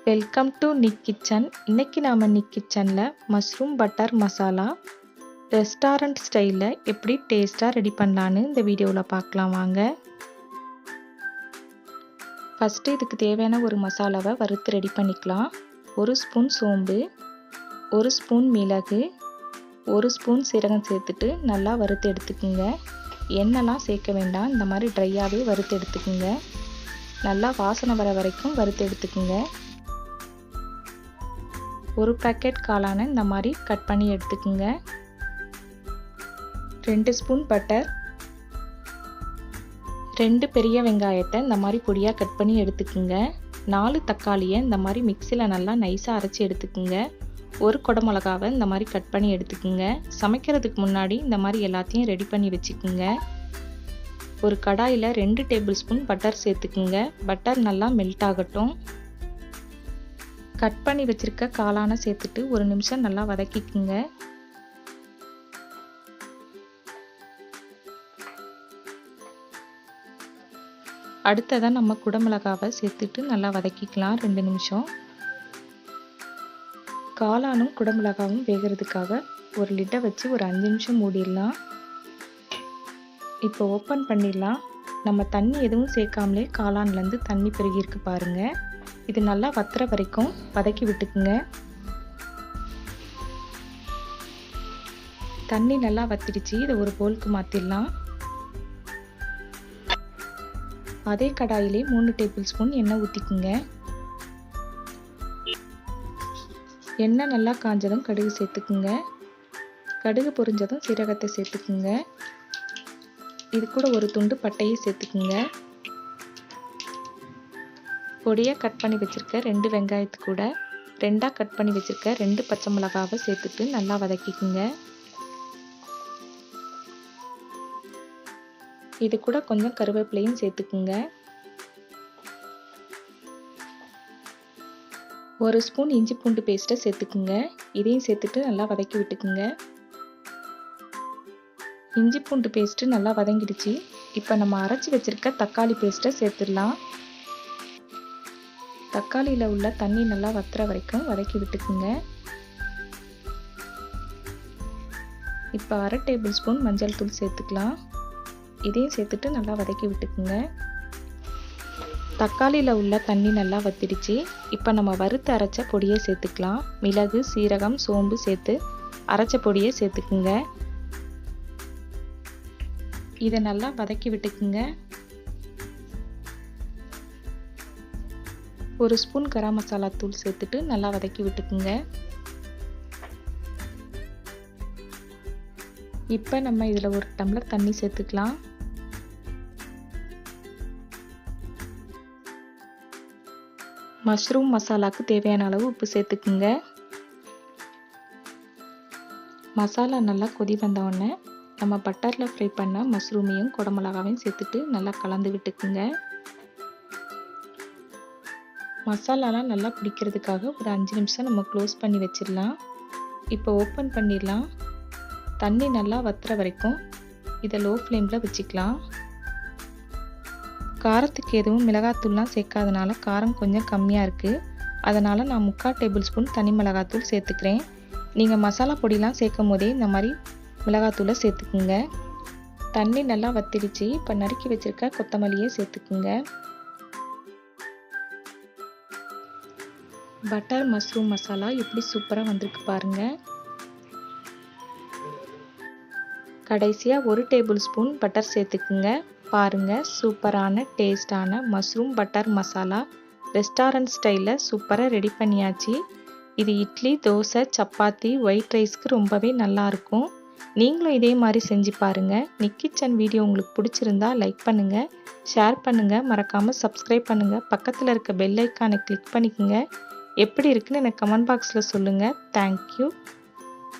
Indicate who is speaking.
Speaker 1: Welcome to Nick kitchen. இன்னைக்கு நாம நிக் கிச்சனில் மஷ்ரூம் பட்டர் மசாலா ரெஸ்டாரண்ட் ஸ்டைலில் எப்படி டேஸ்ட்டாக ரெடி பண்ணலான்னு இந்த வீடியோவில் பார்க்கலாம் வாங்க. ஃபஸ்ட்டு இதுக்கு தேவையான ஒரு மசாலாவை வறுத்து ரெடி பண்ணிக்கலாம். 1 ஸ்பூன் சோம்பு, 1 ஸ்பூன் மிளகு, 1 ஸ்பூன் சீரகம் சேர்த்துட்டு நல்லா வறுத்து எடுத்துக்குங்க. எண்ணெய்லாம் சேர்க்க வேண்டாம், இந்த மாதிரி ட்ரையாகவே வறுத்து எடுத்துக்குங்க. நல்லா வாசனை வர வரைக்கும் வறுத்து எடுத்துக்குங்க. ஒரு பேக்கெட் காளானை இந்த மாதிரி கட் பண்ணி எடுத்துக்குங்க. 2 ஸ்பூன் பட்டர், 2 பெரிய வெங்காயத்தை இந்த மாதிரி பொடியாக கட் பண்ணி எடுத்துக்குங்க. 4 தக்காளியை இந்த மாதிரி மிக்சியில் நல்லா நைஸாக அரைச்சி எடுத்துக்குங்க. 1 குடமிளகாவை இந்த மாதிரி கட் பண்ணி எடுத்துக்குங்க. சமைக்கிறதுக்கு முன்னாடி இந்த மாதிரி எல்லாத்தையும் ரெடி பண்ணி வச்சுக்குங்க. ஒரு கடாயில் 2 டேபிள் ஸ்பூன் பட்டர் சேர்த்துக்குங்க. பட்டர் நல்லா மெல்ட் ஆகட்டும். கட் பண்ணி வச்சிருக்க காளானை சேர்த்துட்டு 1 நிமிஷம் நல்லா வதக்கிக்குங்க. அடுத்ததான் நம்ம குடமிளகாவை சேர்த்துட்டு நல்லா வதக்கிக்கலாம் 2 நிமிஷம். காளானும் குடமிளகாவும் வேகிறதுக்காக ஒரு லிட்டை வச்சு ஒரு 5 நிமிஷம் மூடிடலாம். இப்போ ஓப்பன் பண்ணிடலாம். நம்ம தண்ணி எதுவும் சேர்க்காமலே காளான்லேருந்து தண்ணி பெருகிருக்கு பாருங்க. இது நல்லா வத்துற வரைக்கும் வதக்கி விட்டுக்குங்க. தண்ணி நல்லா வத்திடுச்சு. இதை ஒரு பவுலுக்கு மாற்றிடலாம். அதே கடாயிலே 3 டேபிள் ஸ்பூன் எண்ணெய் ஊற்றிக்குங்க. எண்ணெய் நல்லா காஞ்சதும் கடுகு சேர்த்துக்குங்க. கடுகு பொரிஞ்சதும் சீரகத்தை சேர்த்துக்குங்க. இது கூட ஒரு துண்டு பட்டையை சேர்த்துக்குங்க. பொடியாக கட் பண்ணி வச்சுருக்க 2 வெங்காயத்து கூட 2ஆக கட் பண்ணி வச்சுருக்க 2 பச்சை மிளகாவை சேர்த்துட்டு நல்லா வதக்கிக்குங்க. இது கூட கொஞ்சம் கருவேப்பிலையும் சேர்த்துக்குங்க. 1 ஸ்பூன் இஞ்சி பூண்டு பேஸ்ட்டை சேர்த்துக்குங்க. இதையும் சேர்த்துட்டு நல்லா வதக்கி விட்டுக்குங்க. இஞ்சி பூண்டு பேஸ்ட்டு நல்லா வதங்கிடுச்சு. இப்போ நம்ம அரைச்சி வச்சுருக்க தக்காளி பேஸ்ட்டை சேர்த்துடலாம். தக்காளியில் உள்ள தண்ணி நல்லா வத்துற வரைக்கும் வதக்கி விட்டுக்குங்க. இப்போ 1/2 டேபிள் ஸ்பூன் மஞ்சள் தூள் சேர்த்துக்கலாம். இதையும் சேர்த்துட்டு நல்லா வதக்கி விட்டுக்குங்க. தக்காளியில் உள்ள தண்ணி நல்லா வத்திடுச்சு. இப்போ நம்ம வறுத்து அரைச்ச பொடியை சேர்த்துக்கலாம். மிளகு, சீரகம், சோம்பு சேர்த்து அரைச்ச பொடியை சேர்த்துக்குங்க. இதை நல்லா வதக்கி விட்டுக்குங்க. 1 ஸ்பூன் கரம் மசாலா தூள் சேர்த்துட்டு நல்லா வதக்கி விட்டுக்குங்க. இப்போ நம்ம இதில் 1 டம்ளர் தண்ணி சேர்த்துக்கலாம். மஷ்ரூம் மசாலாவுக்கு தேவையான அளவு உப்பு சேர்த்துக்குங்க. மசாலா நல்லா கொதி வந்தோடனே நம்ம பட்டரில் ஃப்ரை பண்ண மஷ்ரூமையும் குடமிளகாவையும் சேர்த்துட்டு நல்லா கலந்து விட்டுக்குங்க. மசாலாலாம் நல்லா பிடிக்கிறதுக்காக ஒரு 5 நிமிஷம் நம்ம க்ளோஸ் பண்ணி வச்சிடலாம். இப்போ ஓப்பன் பண்ணிடலாம். தண்ணி நல்லா வத்துற வரைக்கும் இதை லோ ஃப்ளேமில் வச்சுக்கலாம். காரத்துக்கு எதுவும் மிளகாத்தூள்லாம் சேர்க்காதனால காரம் கொஞ்சம் கம்மியாக இருக்குது. அதனால் நான் 3/4 டேபிள் ஸ்பூன் தனி மிளகாத்தூள் சேர்த்துக்கிறேன். நீங்கள் மசாலா பொடிலாம் சேர்க்கும் போதே இந்த மாதிரி மிளகாத்தூளை சேர்த்துக்குங்க. தண்ணி நல்லா வத்திடுச்சு. இப்போ நறுக்கி வச்சுருக்க கொத்தமல்லியை சேர்த்துக்குங்க. பட்டர் மஷ்ரூம் மசாலா எப்படி சூப்பராக வந்திருக்கு பாருங்கள். கடைசியாக 1 டேபிள் ஸ்பூன் பட்டர் சேர்த்துக்குங்க. பாருங்கள், சூப்பரான டேஸ்டான மஷ்ரூம் பட்டர் மசாலா ரெஸ்டாரண்ட் ஸ்டைலில் சூப்பராக ரெடி பண்ணியாச்சு. இது இட்லி, தோசை, சப்பாத்தி, ஒயிட் ரைஸ்க்கு ரொம்பவே நல்லாயிருக்கும். நீங்களும் இதே மாதிரி செஞ்சு பாருங்கள். நிக் கிச்சன் வீடியோ உங்களுக்கு பிடிச்சிருந்தா லைக் பண்ணுங்கள், ஷேர் பண்ணுங்கள், மறக்காமல் சப்ஸ்கிரைப் பண்ணுங்கள். பக்கத்தில் இருக்க பெல் ஐக்கானை கிளிக் பண்ணிக்கோங்க. எப்படி இருக்குன்னு எனக்கு கமெண்ட் பாக்ஸில் சொல்லுங்கள். தேங்க்யூ.